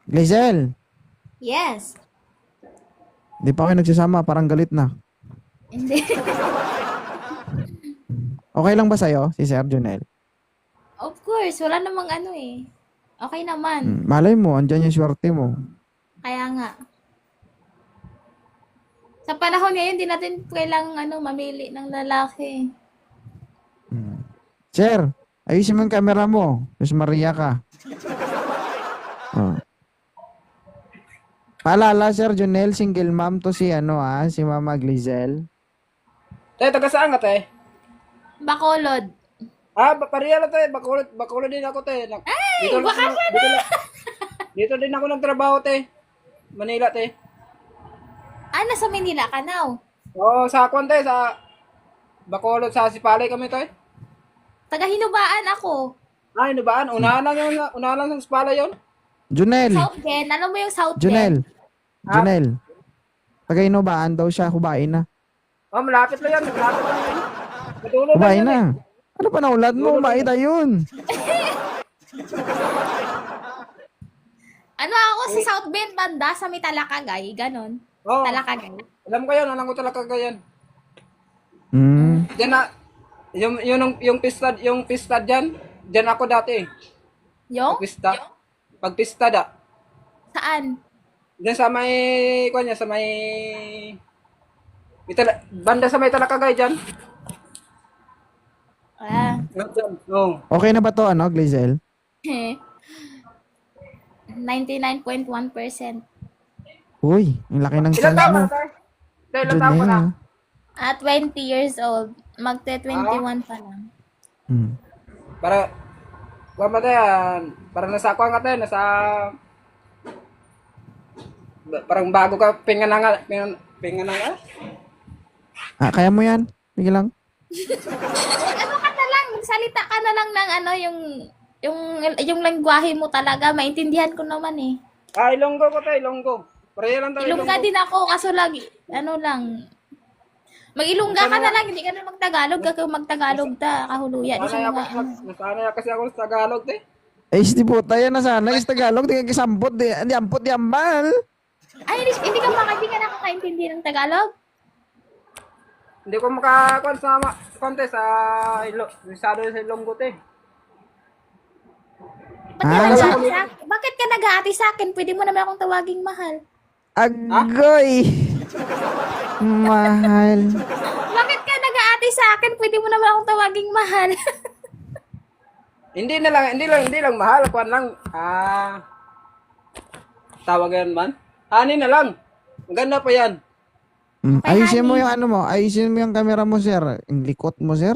Glazel, Yes. di pa kayo nagsasama, parang galit na. Hindi. Okay lang ba sa'yo, si Sir Junel? Of course, wala namang ano eh. Okay naman. Malay mo, andyan yung swerte mo. Kaya nga. Sa panahon ngayon, di natin kailangang mamili ng lalaki. Sir, ayusin mo yung camera mo. Diyos Maria ka. Oh. Paalala, Sir Junel, single mom to si si Mama Glazel. Te, taga saan ka, te? Bacolod. Pareha lang, te. Bacolod din ako, te. Ay, Dito, baka ka na! dito din ako nagtrabaho, te. Manila, te. Nasa Manila ka now. Oo, sa akon, te. Sa Bacolod, sa Sipalay kami, te. Taga-Hinubaan ako. Ano ba? Unahan lang sa Sipalay yun? Junel, South Bend. Alam mo yung South Bend? Junel, Junel. Tagainobaan daw siya, hubain na. Oh, malapit lang yan. Malapit lang yan. Matulog lang Hubain yan, na. eh. Ano pa naulad mo? Maida yun. Ako sa South Bend banda, sa may Talakagay. Ganon. Oo. Talakagay. Alam ko yan. Alam ko talaga yan. Hmm. Diyan na, yung pista dyan, dyan ako dati. Yung? Pag pista da. Saan? Diyan sa may, sa may, banda sa may Talakagay dyan. Dyan, oo. Okay na ba to, Glazel? 99.1%. Uy, ang laki ng Ilan chance taon mo. ka, tay? Tay, ilan taon ka na? Junel. 20 years old. Magte-21 pa lang. Hmm. Para, kuha ba tayo, para nasa kuha ka tayo, parang bago ka pingananga. Kaya mo yan? Sige lang. Ano ka na lang, magsalita ka na lang ng yung lengguwahe mo talaga, maintindihan ko naman eh. Ilonggo ko tayo, Ilonggo. Pareha lang tayo, Ilongga din ako, kaso lagi, mag-Ilongga ka na lang, hindi ka na magtagalog, magtagalog ta, kahuluya, di siya mga, Nasanay kasi ako sa Tagalog, te. Eh, si puta yan na sana. Is Tagalog, di ka kisampot. Di ampot, di ambal. ay, hindi ka nakakaintindi ng Tagalog? Hindi ko makakon sa konte sa Isado sa Ilonggo, te. Bakit ka nag-aati sa akin? Pwede mo naman akong tawaging mahal. Agoy. Mahal. Bakit ka nag-aati sa akin? Pwede mo naman akong tawaging mahal. Hindi lang mahal, kuan lang. Tawag yan man. Ani na lang. Maganda pa yan. Ayusin mo yung ayusin mo yung camera mo, sir. Yung likot mo, sir.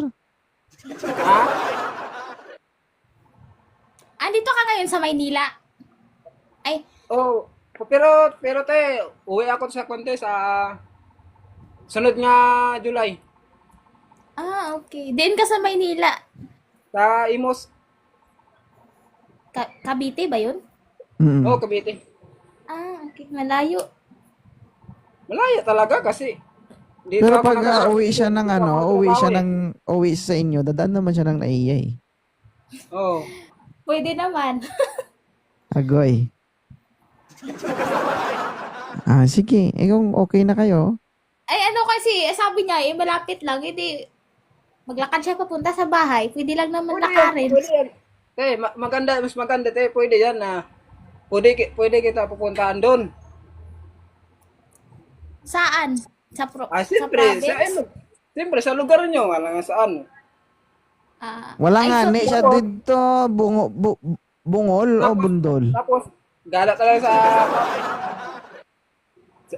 Andito ka ngayon sa Maynila. Ay, Oh, pero te, uwi ako sa konte sa sunod nga July. okay. Diyan ka sa Maynila. Sa Imos. Cavite ba yun? Oh, Cavite. Okay. Malayo. Malaya talaga kasi dito Pero ako pag uwi siya ng uwi eh. sa inyo, dadaan naman siya ng naiya eh. Oh. Pwede naman. Agoy. Sige. Kung okay na kayo. Ay, kasi, sabi niya, malapit lang. Hindi, maglakad siya papunta sa bahay. Pwede lang naman lakarin. Pwede yan. Te, mas maganda te, pwede yan na pwede kita pupuntahan doon. Saan? Sa Siyempre, province? siyempre sa lugar nyo, wala nga saan. Wala Ay, nga, so, ni siya dito, bungol o bundol. Tapos, gala talaga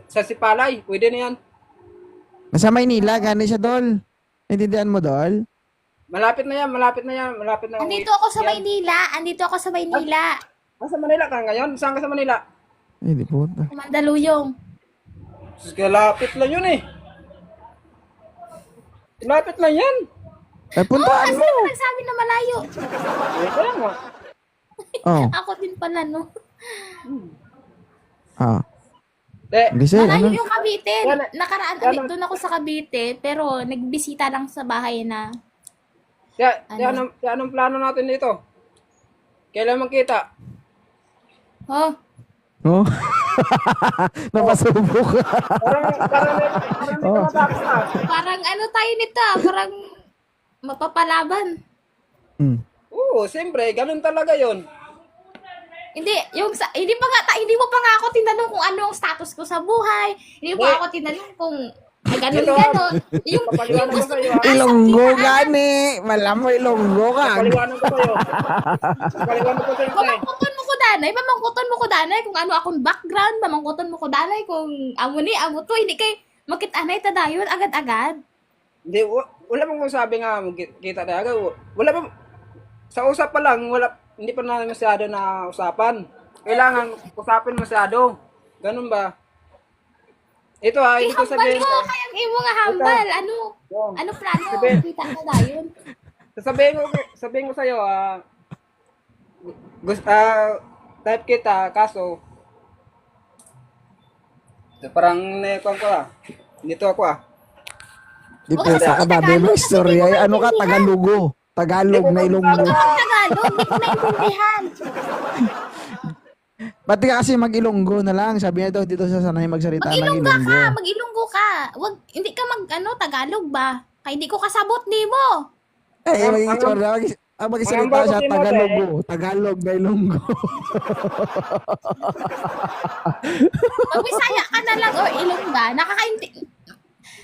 sa Sipalay, pwede na yan. Nasa Maynila, gani siya dol. Naintindihan mo dol? Malapit na yan. Andito ako sa Maynila. Sa Manila ka ngayon? Saan ka sa Manila? Ay, di puta. Mandaluyong. Lapit lang yun eh. Lapit lang yan. Puntaan Kasi mo. naman nagsabi na malayo. Kaya nga. Oh. Ako din pala, no? Te, Giselle, Malayo yung Cavite. Yan- Nakaraan, doon ako sa Cavite, pero nagbisita lang sa bahay na. anong plano natin dito? Kailan magkita? Oh, Oh? Napasubok ka. Parang hindi ko matapos na. Parang ano tayo nito ah, parang mapapalaban. Hmm. Oo, siyempre, ganun talaga yon. Hindi, hindi mo pa nga ako tinanong kung ano ang status ko sa buhay. Hindi mo pa ako tinanong kung ganun. Yung Papaliwanag ko gusto sa'yo, mo ah. Ilonggo gani. Malam mo ilonggo ka. Paliwanag ko sa'yo. Paliwanag ko sa'yo, te. Pamangkuton mo ko danay kung ano akong background, pamangkuton mo ko danay kung amo ni, amo to, hindi kay makitanay ta dayon agad-agad. Hindi, wala mong sabi nga, kita na agad. Wala pa, sa usap pa lang, hindi pa na masyado na usapan. Kailangan usapin masyado. Ganun ba? Ito ha, hindi ko Hambal sabihin mo, ko. kayang imo nga hambal. Oh. Ano plano? Sabi- Kita na dayon. Sabihin ko sa'yo, type kita, kaso, parang naikuan ko Dito ako Di pusa ka dami mo istorya. Ay, ano ka? Tagalugo. Tagalog na ilonggo. Tagalog, hindi ko naintindihan. Pati ka kasi mag-ilonggo na lang. Sabi niya daw dito sa sanay magsalita ng ilonggo. Mag-ilonggo ka. Hindi ka Tagalog ba? Kaya hindi ko kasabot nimo. Eh, magsalita siya Ang Tagalogo. Tagalog na ilonggo. Magbisaya ka na lang o Ilongga.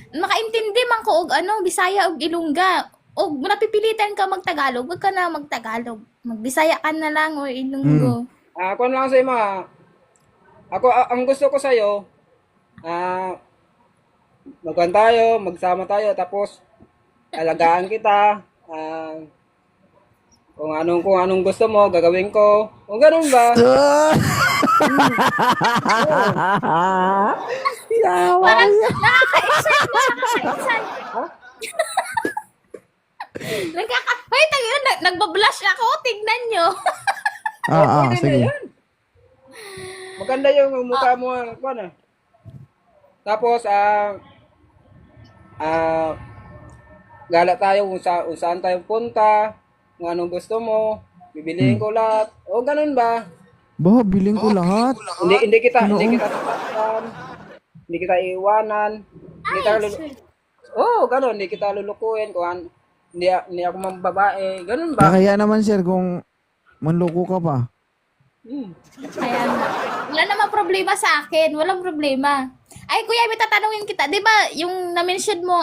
Makaintindi man ko og Bisaya og Ilongga. O napipilitan ka magtagalog, wag ka na magtagalog. Magbisaya ka na lang o Ilonggo. Ako lang sa'yo ako, ang gusto ko sa'yo, magkuhan tayo, magsama tayo, tapos alagaan kita, kung anong gusto mo, gagawin ko. Kung ganun ba? Parang nakaka-excite. Hoy, nagbablush ako. Tignan nyo. Pwede na sige. yan. Maganda yung mukha mo, ano. Tapos, gala tayo kung saan tayo punta, kung anong gusto mo, bibiliin ko lahat. O, ganun ba? Ba, biling ko lahat. Hindi kita sasaktan, hindi kita iiwanan, hindi kita ganun, hindi kita lulukuhin, hindi ako mambabae, ganun ba? Kaya naman sir, kung manloko ka pa. Kaya nga. Wala namang problema sa akin. Walang problema. Ay, kuya, may tatanungin kita. Di ba, yung na-mention mo,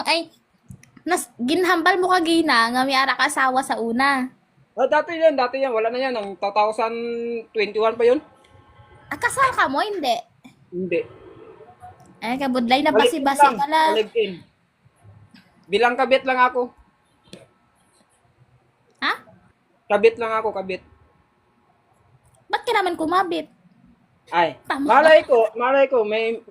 ginhambal mo ka gina, nga may arak asawa sa una. Dati yan, wala na yan, ng 2021 pa yun? Kasal ka mo? Hindi. Hindi. Ay, kabudlay na basi-basi ka lang. Live-in. Bilang kabit lang ako. Ha? Kabit lang ako, kabit. Ba't ka naman kumabit? Ay, Tama. malay ko,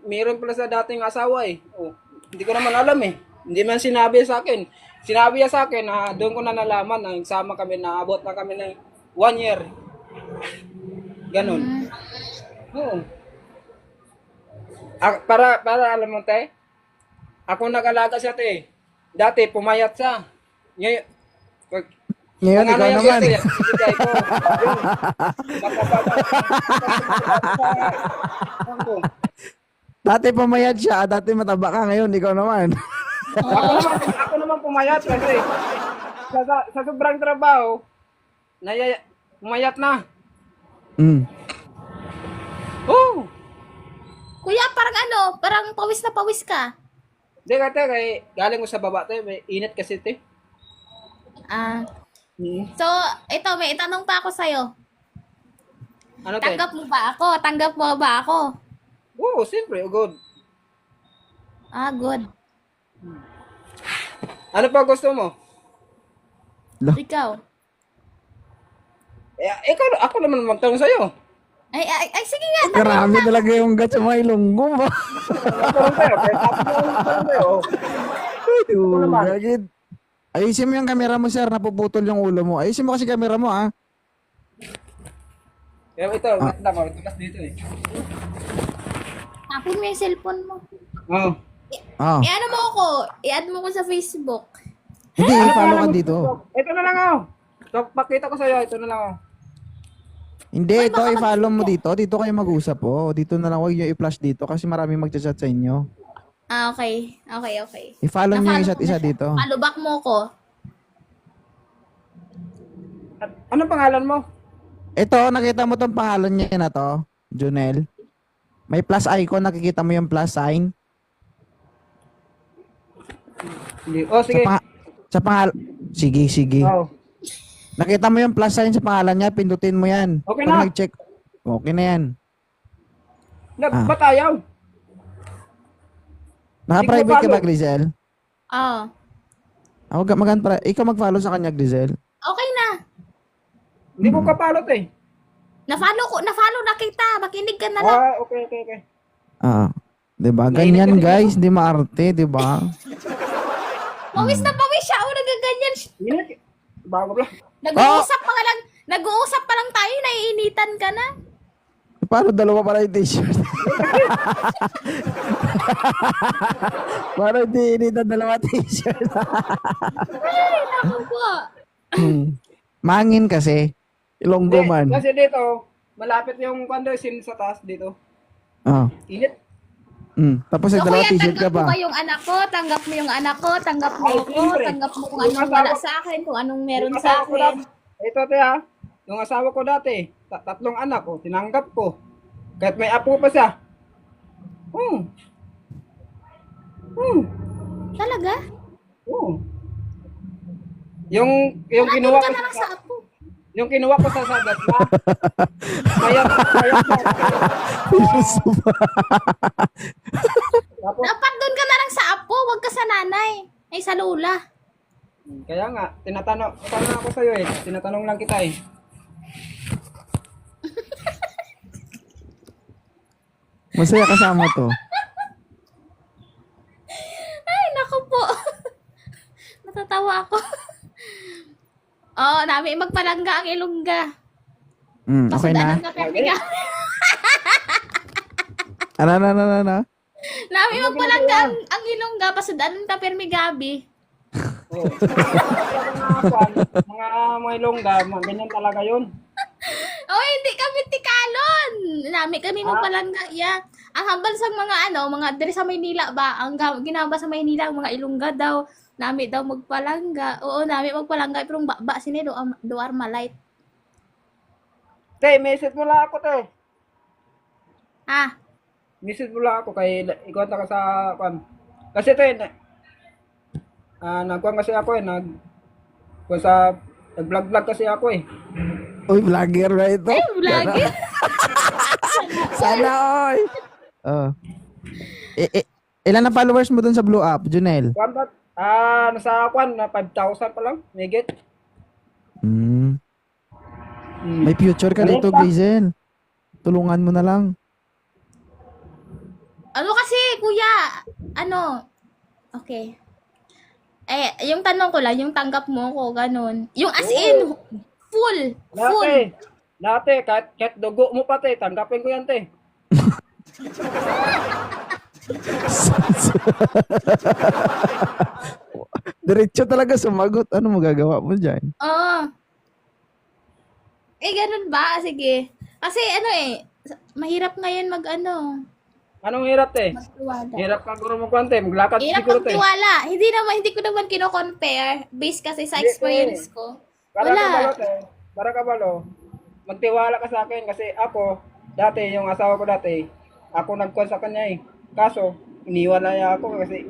mayroon pala sa dating asawa eh. Oh, hindi ko naman alam eh. Hindi man sinabi sa akin. Sinabi niya sa akin na doon ko na nalaman na sama kami, naabot na kami ng 1 year. Ganon. Oo. Para alam mo, te, ako nag-alaga siya, te. Dati, pumayat siya. Ngayon, ikaw naman. Ibigay ko. Dati pumayat siya, dati mataba ka, ngayon ikaw naman. Ako naman pumayat kasi sa sobrang trabaho, pumayat na. Oh! Kuya, parang pawis na pawis ka. Hindi kay galing ko sa baba tayo, may init kasi te. So, ito, may itanong pa ako sa'yo. Ano te? Tanggap mo ba ako? Tanggap mo ba ako? Oo, siyempre, good. Good. Ano pa gusto mo? Ikaw. Ako naman magtanong sa'yo. Ay, sige nga. Karami talaga yung gat sa mga ilonggo mo. Magtanong sa'yo, kaya tapos mo naman sa'yo. Ayusin mo yung camera mo sir, napuputol yung ulo mo. Ayusin mo kasi camera mo ha. Pero ito, matigas dito eh. Tapon mo yung cellphone mo. Oo. I-ano mo ako? I-add mo ko sa Facebook. Hindi, follow ka dito. Ito na lang ako. So, pakita ko sa'yo, ito na lang ako. Hindi, Uy, ito baka i-follow mo dito. Dito kayo mag-usap po. Dito na lang huwag nyo i-flash dito kasi maraming magchat-chat sa inyo. Okay. Okay. I-follow nyo yung Na-follow isa't ko na isa siya. dito. Follow back mo ko. Anong pangalan mo? Ito, nakita mo tong pangalan niya na to, Junel. May plus icon, nakikita mo yung plus sign. Hindi. Oh, sige. Sa pangal... Sige. Oh. Nakita mo yung plus sign sa pangalan niya, pindutin mo yan. Okay Pag na. nag-check, okay na yan. Ba't ayaw? Naka-private ka follow. ba, Grizel? Oo. Ikaw mag-follow sa kanya, Grizel. Okay na. Hindi ko kapalot eh. Na-follow na kita. Makinig ka na lang. Ah, okay. Ah, 'di ba? Ganyan, guys, di maarte, 'di ba? Pawis na pawis siya. O, nagaganyan siya. Init. Bago lang. Nag-uusap pa lang tayo. Naiinitan ka na. Paano dalawa pala yung t-shirt? Paano hindi init ang dalawa t-shirt? Ay, naku po. Mangin kasi. Ilonggo man. Kasi dito, malapit yung condition sa taas dito. Ah. Init. Tapos So, nagdalawa kuya, t-shirt ka tanggap mo pa. ba yung anak ko? Tanggap mo yung anak ko? Tanggap mo Ay, ako? siyempre. Tanggap mo kung Yung anong asawa- wala sa akin? Kung anong meron Yung sa asawa ko akin? dati- Ito, te ha. Yung asawa ko dati, tatlong anak ko, tinanggap ko. Kahit may apo pa siya. Talaga? Yung Nandun kinuha ka ko na lang sa apo. yung kinuha ko sa sagat na mayat na. Tapos, Dapat doon ka na lang sa apo. Huwag ka sa nanay. Ay, sa lola. kaya nga, tinatanong ako sa'yo eh. Tinatanong lang kita eh. Masaya kasama to. Ay, naku po. Natatawa ako. Namin magpalangga ang ilongga. Okay na. Pasudanan ka permiga. Ano? Namin magpalangga ang ilongga. Pasudanan ka permigabi. Oh. mga ilongga, ganyan talaga yun. Hindi kami tikalon. Kami magpalangga. Yeah. Ang hambal sa mga diri sa Maynila ba? Ang ginaba sa Maynila, ang mga ilongga daw. Nami daw magpalangga. Oo, nami magpalangga. Pero ba sini do Armalite. Te, message mo lang ako, te. Ah, Message mo lang ako kay ikonta ka sa kwan. Kasi te, nagkuhan kasi ako eh, nag-vlog kasi ako eh. Uy, vlogger ba ito? vlogger. Sana, oy. Ilan na followers mo dun sa Blue App, Junel? Kwan ba? Nasa kwan, na 5,000 pa lang, megit. May future ka dito, Grizel. Tulungan mo na lang. Ano kasi, kuya? Okay. Yung tanong ko lang, yung tanggap mo ko, ganun. Yung as in, full. Dati, kahit dugo mo pa, te, tanggapin ko yan, te. Diretso talaga sumagot. Ano magagawa mo dyan? Oo. Ganun ba? Sige. Kasi mahirap ngayon Anong hirap, te? magtiwala. Hirap ka guro mo kwan, te. Maglakad Hirap siguro, te. magtiwala. Hindi ko naman kino-compare based kasi sa experience ko. Para Wala. kabalo, te. Para kabalo. Magtiwala ka sa akin kasi ako, dati, yung asawa ko dati, ako nagkwan sa kanya eh. Kaso, iniwala niya ako kasi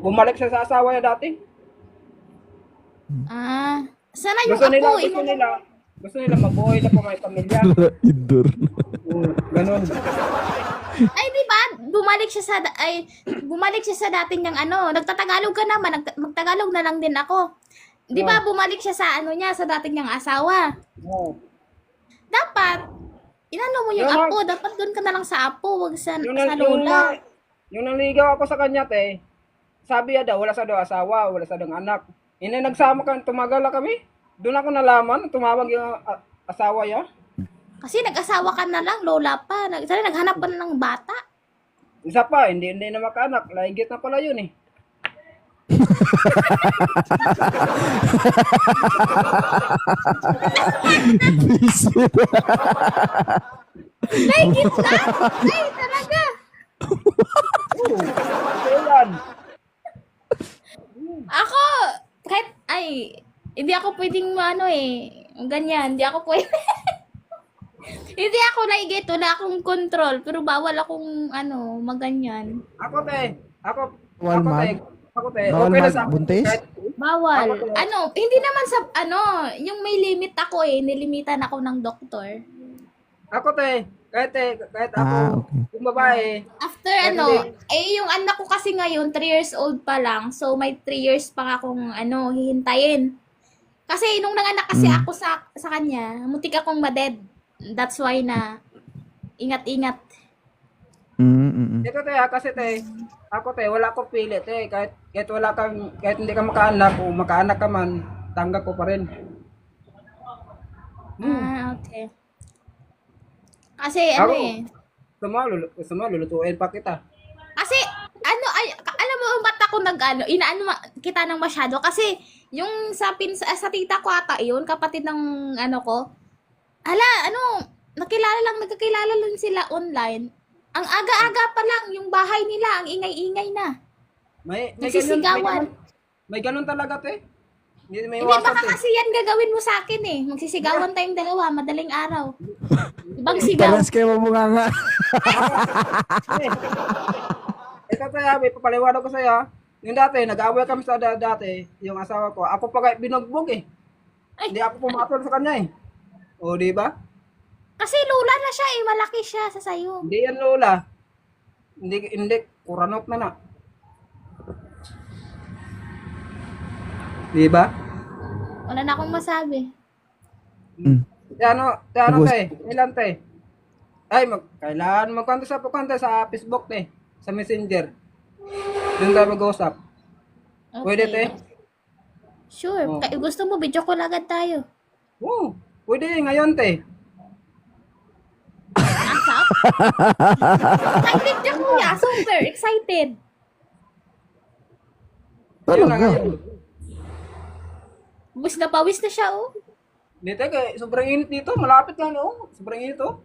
bumalik siya sa asawa niya dati. Sana yung apo. Gusto nila mabuhay na po may pamilya. Idor. Ganun. Ay, di ba? Bumalik siya sa dating niyang nagtatagalog ka naman, magtagalog na lang din ako. Di ba bumalik siya sa sa dating niyang asawa? Oo. Dapat mo yung Yung apo, dapat doon ka na lang sa apo, wag sa lola. Yung naligaw ako sa kanya, te, sabi niya daw, wala sa daw asawa, wala sa daw anak. Nagsama kami, tumagal na kami. Doon ako nalaman, tumawag yung asawa niya. Kasi nag-asawa ka na lang, lola pa. Sana naghanap ka na ng bata. Isa pa, hindi na makaanak. Laigit na pala yun eh. Visit. Naigit na! Ay, talaga! Ito yan. Ako, kahit, hindi ako pwedeng ganyan, hindi ako pwede. Hindi ako naigit, wala akong control, pero bawal akong, maganyan. Ako, te. Ako, Walmart? Ako, te. Bawal Okay na sa akin. magbuntis? Kahit, Bawal. Ako, Hindi naman sa, yung may limit ako nilimitan ako ng doktor. ako, te. Kahit ako, Okay. yung babae, After Hindi. yung anak ko kasi ngayon, 3 years old pa lang, so may 3 years pa akong, hihintayin. Kasi nung nanganak kasi ako sa kanya, muntik akong maded. That's why na, ingat-ingat. ito, te, kasi, te, ako, te, wala akong pilit, te. Kahit hindi ka makaanak, o makaanak ka man, tanggap ko pa rin. Okay. Kasi, Ako, gusto mo, lulutuin pa kita. Kasi, alam mo ba't ako kita ng masyado? Kasi, yung sa tita ko ata yun, kapatid ng ko, nagkakilala lang sila online. Ang aga-aga pa lang, yung bahay nila, ang ingay-ingay na. May Nagsisigawan. May ganun talaga, te. Hindi may Hindi, iwasan, baka te. kasi yan gagawin mo sa akin Magsisigawan tayong dalawa, madaling araw. Ibang sigaw. Parehas kayo mabunganga. Eh, ito, te, may papaliwanag ko sa'yo. Yung dati, nag-away kami sa dati, yung asawa ko. Ako pa binugbog eh. Ay. Hindi ako pumatol sa kanya eh. O, di ba? Kasi lula na siya malaki siya sa sayo. Hindi yan, Lola. Hindi, kuranot na na. Di ba? Wala na akong masabi. Te, ilan, te? Ay, kailangan magkwento sa Facebook, te. Sa Messenger. Doon tayo mag-usap. Okay. Pwede, te? Sure. Oh. Gusto mo, video call agad tayo. Oo, pwede ngayon, te. Asap? Excited ka kuya. Super excited. Ayun na Talaga. ngayon. Pawis na siya, Hindi, te, sobrang init dito. Malapit lang, oh. Sobrang init, oh.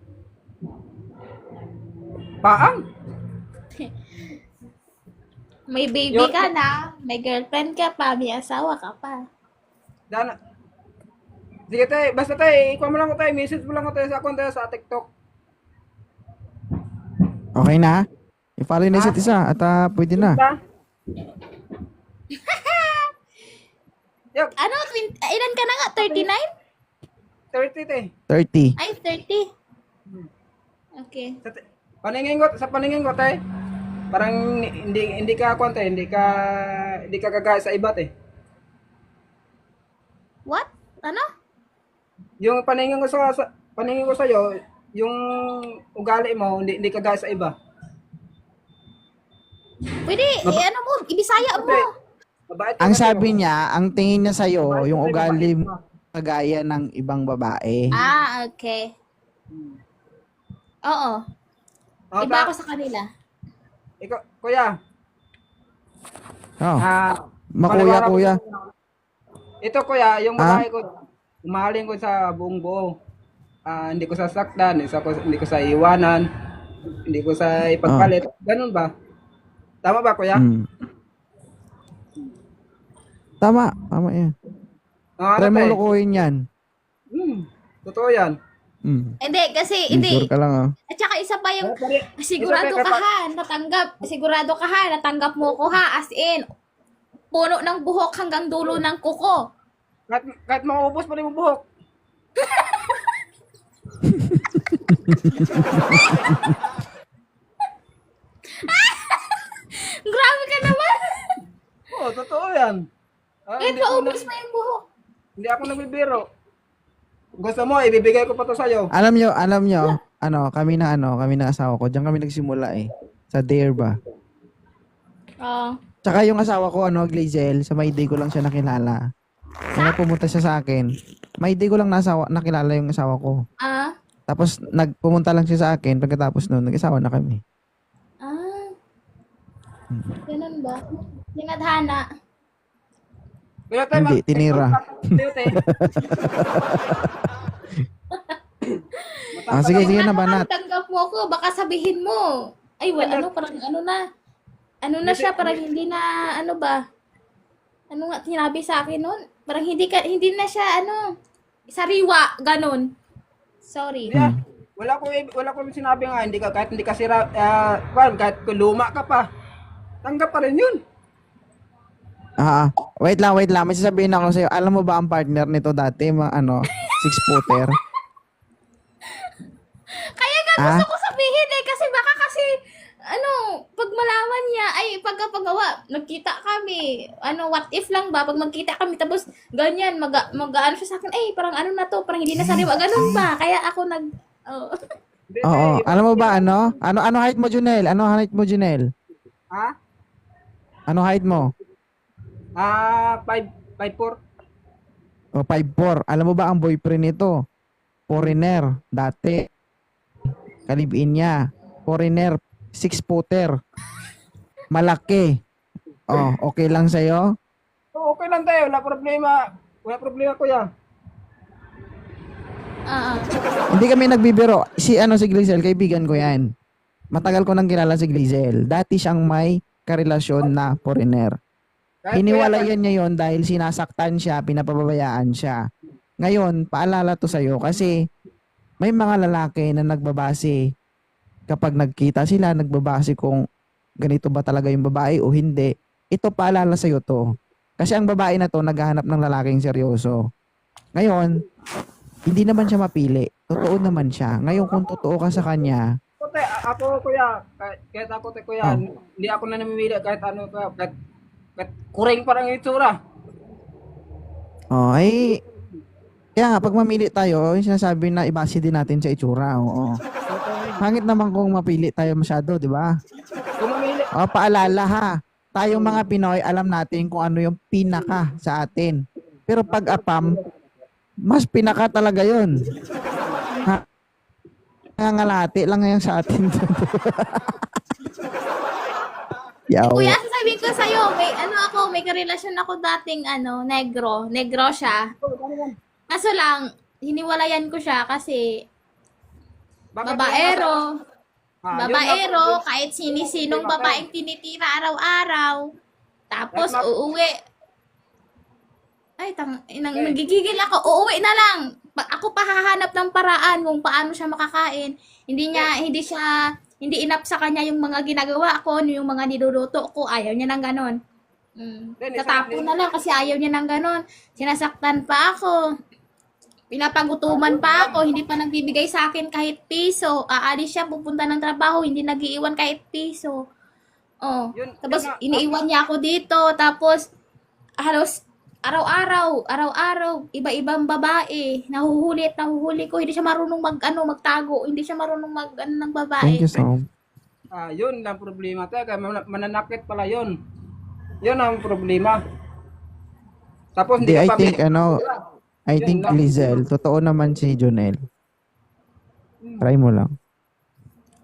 Paang. May baby ka na, may girlfriend ka pa, may asawa ka pa. Dana. Sige, te. Basta, te. Ikaw mo lang ko, te. Message mo lang ko, te. Sa akong, te. Sa TikTok. Okay na? I-follow na isa't isa at pwede na. Basta. Yup. Ilan ka na nga? 39? 30, te. 30. Ay, 30. Okay. Sa paningin ko, te. Parang hindi ka kwante, hindi ka gagaya sa iba, te. What? Ano? Yung paningin ko sa iyo, yung ugali mo hindi ka gaya sa iba. Pwede, ibisaya mo. Te, mabait ka Ang kasi, sabi niya, ang tingin niya sa'yo, mabait yung ka, ugali mabait mo ka. kagaya ng ibang babae. Okay. Oo. Iba ako sa kanila. Ikaw, kuya. Oh, Paliwanag makuya, ko- kuya. Ito, kuya, yung babae ko, umahalin ko sa buong buo. Hindi ko sasaktan, hindi ko sa iwanan, hindi ko sa ipagpalit. Ganun ba? Tama ba, kuya? Mm. Tama yan. Try mo Te? lukuhin yan. Totoo yan. Hindi, kasi, Sure ka lang At saka isa pa yung, Sigurado sigurado ka ha, natanggap mo ko ha, as in, puno ng buhok hanggang dulo ng kuko. Kahit maubos pa rin yung buhok. Grabe ka naman! Oo, totoo yan. Kahit maubos pa yung buhok. Hindi ako nagbibiro. Gusto mo, ibibigay ko pa to sa'yo. Alam nyo, kami na asawa ko, diyan kami nagsimula eh. Sa Dare ba? Oo. Tsaka yung asawa ko, Glazel, sa Mayday ko lang siya nakilala. Kaya pumunta siya sa akin. Mayday ko lang nakilala yung asawa ko. Tapos, pumunta lang siya sa akin, pagkatapos noon, nag-asawa na kami. Ganun ba? Yung adhana. Kuya tayo, Hindi, tinira. Sige, sige na, banat. Tanggap mo ako, baka sabihin mo. Ay, ano, parang ano na. Ano na siya, parang hindi na, ano ba? Ano nga sinabi sa akin noon? Parang hindi na siya, ano, sariwa, ganun. Sorry. Yeah. Wala ko sinabi nga, hindi ka, kahit hindi ka sira, kahit kung luma ka pa, tanggap pa rin yun. Wait lang. May sasabihin ako sa'yo. Alam mo ba ang partner nito dati, six-footer? Kaya nga gusto ko sabihin kasi baka kasi, ano, pag malaman niya, ay, pagkapagawa, nagkita kami, ano, what if lang ba, pag magkita kami, tapos, ganyan, mag-ano siya sa akin, parang ano na to, parang hindi na sariwa, ganun ba, kaya ako Oo. Alam mo ba, ano height mo, Junel? Ano height mo, Junel? Ha? Ano height mo? 5'4". 5'4". Alam mo ba ang boyfriend nito? Foreigner. Dati. Kalibin niya. Foreigner. Six-footer. Malaki. Okay lang sa'yo? Okay lang tayo, wala problema. Wala problema, kuya. Hindi kami nagbibiro. Si Glezel, kaibigan ko yan. Matagal ko nang kilala si Glezel. Dati siyang may karelasyon na foreigner. Hiniwalayan niya yon dahil sinasaktan siya, pinapababayaan siya. Ngayon, paalala to sa'yo kasi may mga lalaki na nagbabase kapag nagkita sila, nagbabase kung ganito ba talaga yung babae o hindi. Ito paalala sa'yo to. Kasi ang babae na to naghahanap ng lalaking seryoso. Ngayon, hindi naman siya mapili. Totoo naman siya. Ngayon, kung totoo ka sa kanya, Ako, kuya, kahit ako, kuya, hindi ako na namimili kahit ano, kuya, kahit kuring parang itsura. Kaya nga, pag mamili tayo, yung sinasabi na ibase din natin sa itsura. Oo. Hangit naman kung mapili tayo masyado, di ba? Kung mamili, Paalala ha, tayong mga Pinoy, alam natin kung ano yung pinaka sa atin. Pero pag apam, mas pinaka talaga yun. Nangangalati lang ngayon sa atin. Kuya, sasabihin ko sa'yo, may karelasyon ako dating, negro. Negro siya. Kaso lang, hiniwalayan ko siya kasi babaero, kahit sinisinong babaeng tinitira araw-araw. Tapos uuwi. Ay, nagigigil ako. Uuwi na lang. Ako pa hahanap ng paraan kung paano siya makakain. Hindi enough sa kanya yung mga ginagawa ko, yung mga niluluto ko. Ayaw niya ng ganon. Tatapon na lang kasi ayaw niya ng ganon. Sinasaktan pa ako. Pinapagutuman pa ako. Hindi pa nagbibigay sa akin kahit piso. Aalis siya, pupunta ng trabaho. Hindi nag-iiwan kahit piso. Tapos iniiwan niya ako dito. Tapos halos araw-araw, iba-ibang babae. Nahuhuli ko. Hindi siya marunong magtago. Hindi siya marunong ng babae. Thank you so much. Yun lang problema tayo. Mananakit pala yun. Yun ang problema. Tapos hindi ka I think Lizel, totoo naman si Jonel. Try mo lang.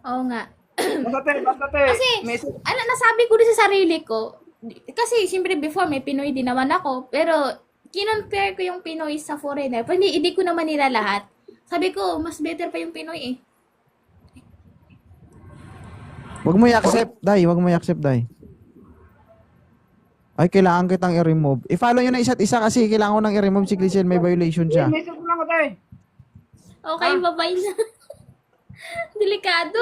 Oo nga. Basta te. Kasi, nasabi ko din sa sarili ko, kasi siyempre before may Pinoy din naman ako, pero kinonpare ko yung Pinoy sa foreigner. Pero hindi ko naman nila lahat. Sabi ko, mas better pa yung Pinoy eh. Wag mo i-accept, Day. Ay, kailangan kitang i-remove. I-follow nyo na isa't isa kasi kailangan ko nang i-remove si Glezel. May violation siya. Message ko lang ko tayo. Okay, bye-bye na. Delikado.